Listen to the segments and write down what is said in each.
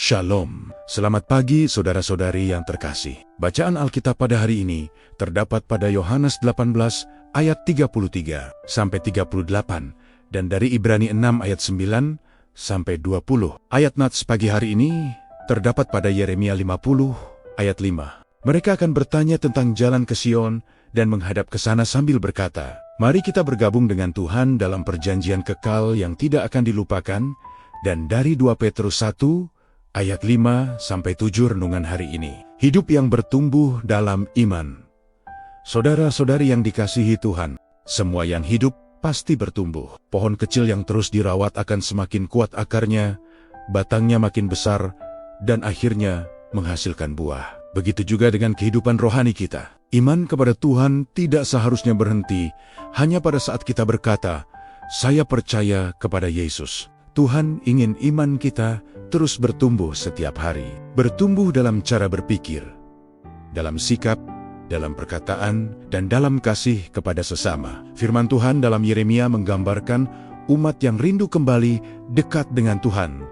Shalom, selamat pagi saudara-saudari yang terkasih. Bacaan Alkitab pada hari ini terdapat pada Yohanes 18 ayat 33 sampai 38 dan dari Ibrani 6 ayat 9 sampai 20. Ayat nats pagi hari ini terdapat pada Yeremia 50 ayat 5. Mereka akan bertanya tentang jalan ke Sion dan menghadap ke sana sambil berkata, "Mari kita bergabung dengan Tuhan dalam perjanjian kekal yang tidak akan dilupakan." Dan dari 2 Petrus 1 ayat 5-7 renungan hari ini. Hidup yang bertumbuh dalam iman. Saudara-saudari yang dikasihi Tuhan, semua yang hidup pasti bertumbuh. Pohon kecil yang terus dirawat akan semakin kuat akarnya, batangnya makin besar, dan akhirnya menghasilkan buah. Begitu juga dengan kehidupan rohani kita. Iman kepada Tuhan tidak seharusnya berhenti hanya pada saat kita berkata, "Saya percaya kepada Yesus." Tuhan ingin iman kita terus bertumbuh setiap hari. Bertumbuh dalam cara berpikir, dalam sikap, dalam perkataan, dan dalam kasih kepada sesama. Firman Tuhan dalam Yeremia menggambarkan umat yang rindu kembali dekat dengan Tuhan.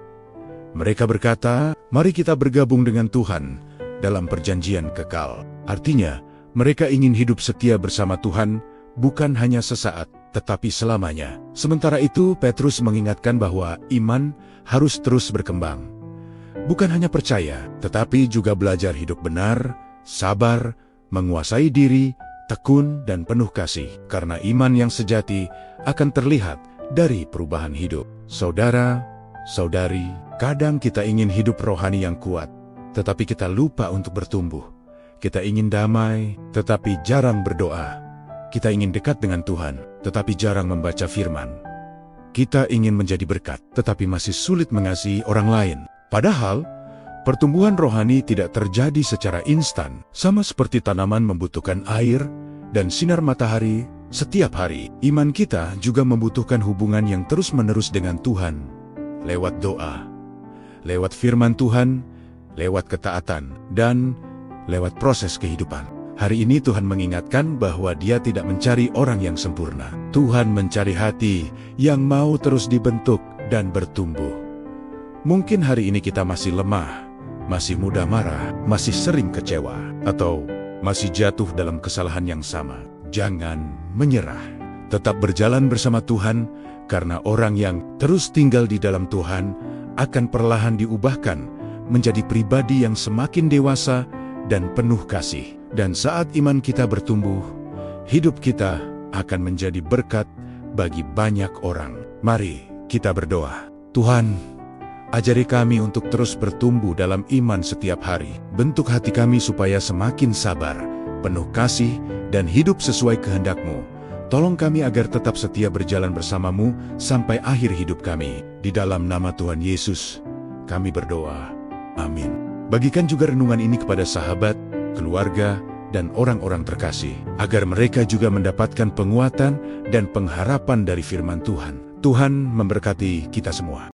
Mereka berkata, "Mari kita bergabung dengan Tuhan dalam perjanjian kekal." Artinya, mereka ingin hidup setia bersama Tuhan, bukan hanya sesaat, tetapi selamanya. Sementara itu, Petrus mengingatkan bahwa iman harus terus berkembang. Bukan hanya percaya, tetapi juga belajar hidup benar, sabar, menguasai diri, tekun, dan penuh kasih. Karena iman yang sejati akan terlihat dari perubahan hidup. Saudara, saudari, kadang kita ingin hidup rohani yang kuat, tetapi kita lupa untuk bertumbuh. Kita ingin damai, tetapi jarang berdoa. Kita ingin dekat dengan Tuhan, tetapi jarang membaca firman. Kita ingin menjadi berkat, tetapi masih sulit mengasihi orang lain. Padahal, pertumbuhan rohani tidak terjadi secara instan. Sama seperti tanaman membutuhkan air dan sinar matahari setiap hari. Iman kita juga membutuhkan hubungan yang terus-menerus dengan Tuhan. Lewat doa, lewat firman Tuhan, lewat ketaatan, dan lewat proses kehidupan. Hari ini Tuhan mengingatkan bahwa Dia tidak mencari orang yang sempurna. Tuhan mencari hati yang mau terus dibentuk dan bertumbuh. Mungkin hari ini kita masih lemah, masih mudah marah, masih sering kecewa, atau masih jatuh dalam kesalahan yang sama. Jangan menyerah. Tetap berjalan bersama Tuhan, karena orang yang terus tinggal di dalam Tuhan akan perlahan diubahkan menjadi pribadi yang semakin dewasa dan penuh kasih. Dan saat iman kita bertumbuh, hidup kita akan menjadi berkat bagi banyak orang. Mari kita berdoa. Tuhan, ajari kami untuk terus bertumbuh dalam iman setiap hari. Bentuk hati kami supaya semakin sabar, penuh kasih, dan hidup sesuai kehendak-Mu. Tolong kami agar tetap setia berjalan bersama-Mu sampai akhir hidup kami. Di dalam nama Tuhan Yesus, kami berdoa. Amin. Bagikan juga renungan ini kepada sahabat, keluarga, dan orang-orang terkasih, agar mereka juga mendapatkan penguatan dan pengharapan dari firman Tuhan. Tuhan memberkati kita semua.